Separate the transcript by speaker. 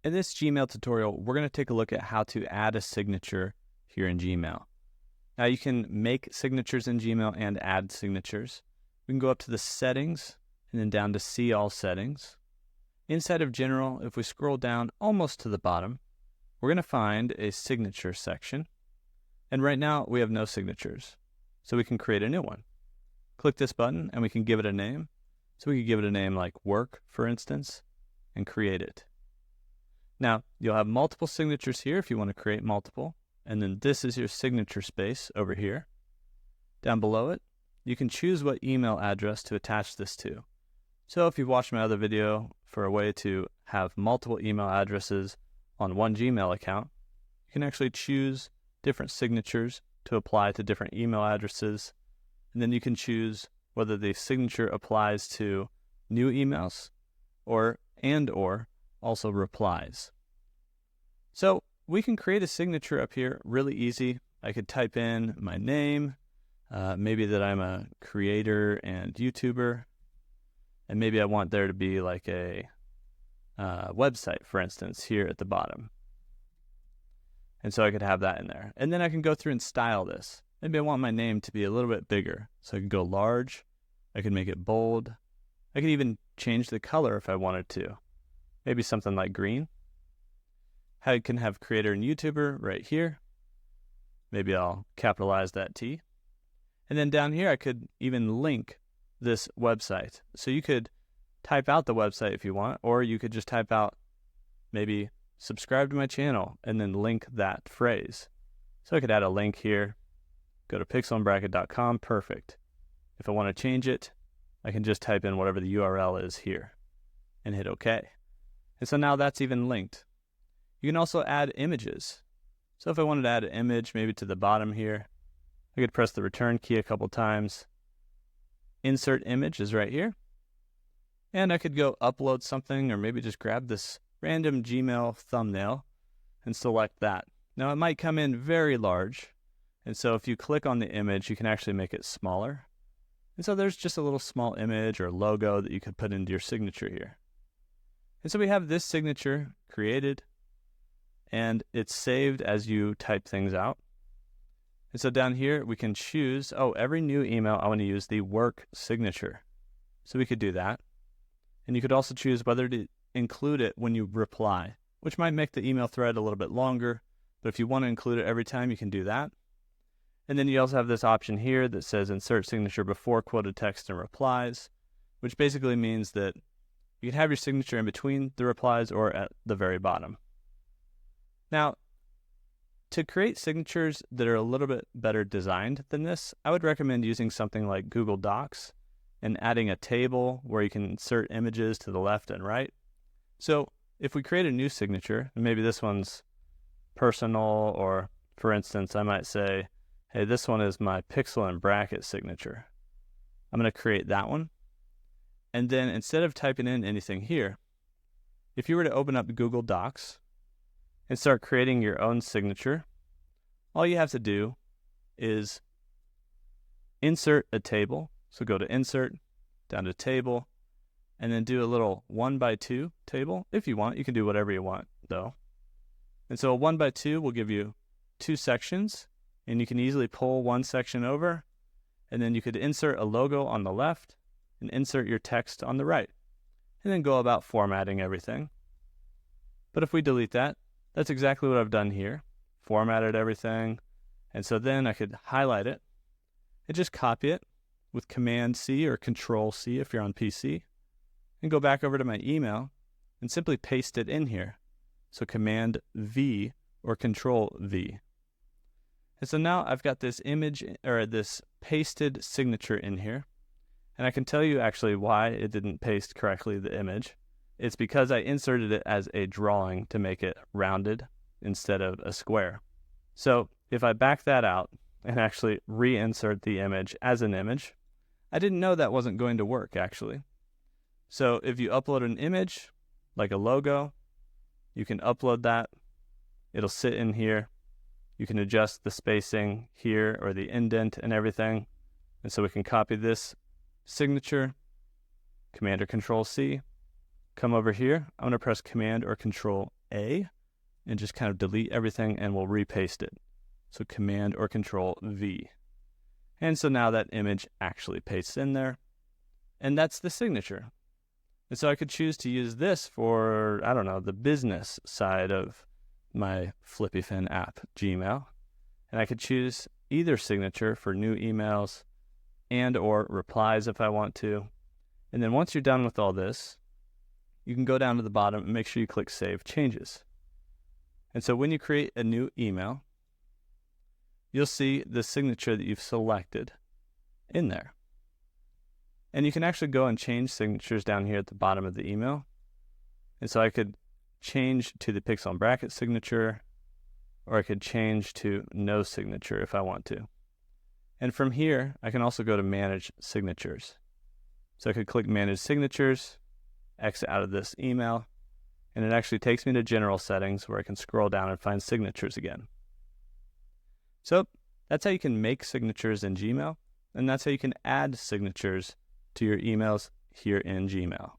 Speaker 1: In this Gmail tutorial, we're going to take a look at how to add a signature here in Gmail. Now you can make signatures in Gmail and add signatures. We can go up to the settings and then down to see all settings. Inside of general, if we scroll down almost to the bottom, we're going to find a signature section. And right now we have no signatures, so we can create a new one. Click this button and we can give it a name. So we could give it a name like work, for instance, and create it. Now, you'll have multiple signatures here if you want to create multiple. And then this is your signature space over here. Down below it, you can choose what email address to attach this to. So if you've watched my other video for a way to have multiple email addresses on one Gmail account, you can actually choose different signatures to apply to different email addresses. And then you can choose whether the signature applies to new emails or also replies. So we can create a signature up here really easy. I could type in my name, maybe that I'm a creator and YouTuber, and maybe I want there to be like a website, for instance, here at the bottom. And so I could have that in there. And then I can go through and style this. Maybe I want my name to be a little bit bigger. So I can go large. I can make it bold. I can even change the color if I wanted to. Maybe something like green. I can have creator and YouTuber right here. Maybe I'll capitalize that T. And then down here, I could even link this website. So you could type out the website if you want, or you could just type out maybe subscribe to my channel and then link that phrase. So I could add a link here. Go to pixelandbracket.com, perfect. If I want to change it, I can just type in whatever the URL is here and hit OK. And so now that's even linked. You can also add images. So if I wanted to add an image maybe to the bottom here, I could press the return key a couple times. Insert image is right here. And I could go upload something or maybe just grab this random Gmail thumbnail and select that. Now it might come in very large. And so if you click on the image, you can actually make it smaller. And so there's just a little small image or logo that you could put into your signature here. And so we have this signature created, and it's saved as you type things out. And so down here, we can choose, every new email, I want to use the work signature. So we could do that. And you could also choose whether to include it when you reply, which might make the email thread a little bit longer. But if you want to include it every time, you can do that. And then you also have this option here that says insert signature before quoted text and replies, which basically means that you can have your signature in between the replies or at the very bottom. Now, to create signatures that are a little bit better designed than this, I would recommend using something like Google Docs and adding a table where you can insert images to the left and right. So if we create a new signature, and maybe this one's personal, or for instance, I might say, hey, this one is my pixel and bracket signature. I'm going to create that one. And then instead of typing in anything here, if you were to open up Google Docs and start creating your own signature, all you have to do is insert a table. So go to insert, down to table, and then do a little 1x2 table. If you want, you can do whatever you want though. And so a 1x2 will give you 2 sections, and you can easily pull one section over, and then you could insert a logo on the left and insert your text on the right, and then go about formatting everything. But if we delete that, that's exactly what I've done here. Formatted everything. And so then I could highlight it and just copy it with Command C or Control C if you're on PC, and go back over to my email and simply paste it in here. So Command V or Control V. And so now I've got this image or this pasted signature in here. And I can tell you actually why it didn't paste correctly the image. It's because I inserted it as a drawing to make it rounded instead of a square. So if I back that out and actually reinsert the image as an image, I didn't know that wasn't going to work actually. So if you upload an image, like a logo, you can upload that. It'll sit in here. You can adjust the spacing here or the indent and everything. And so we can copy this signature, Command or Control C, come over here. I'm going to press Command or Control A and just kind of delete everything, and we'll repaste it. So Command or Control V. And so now that image actually pastes in there, and that's the signature. And so I could choose to use this for, I don't know, the business side of my FlippyFin app, Gmail. And I could choose either signature for new emails and or replies if I want to. And then once you're done with all this, you can go down to the bottom and make sure you click Save Changes. And so when you create a new email, you'll see the signature that you've selected in there. And you can actually go and change signatures down here at the bottom of the email. And so I could change to the pixel and bracket signature, or I could change to no signature if I want to. And from here, I can also go to Manage Signatures. So I could click Manage Signatures, exit out of this email, and it actually takes me to General Settings where I can scroll down and find signatures again. So that's how you can make signatures in Gmail, and that's how you can add signatures to your emails here in Gmail.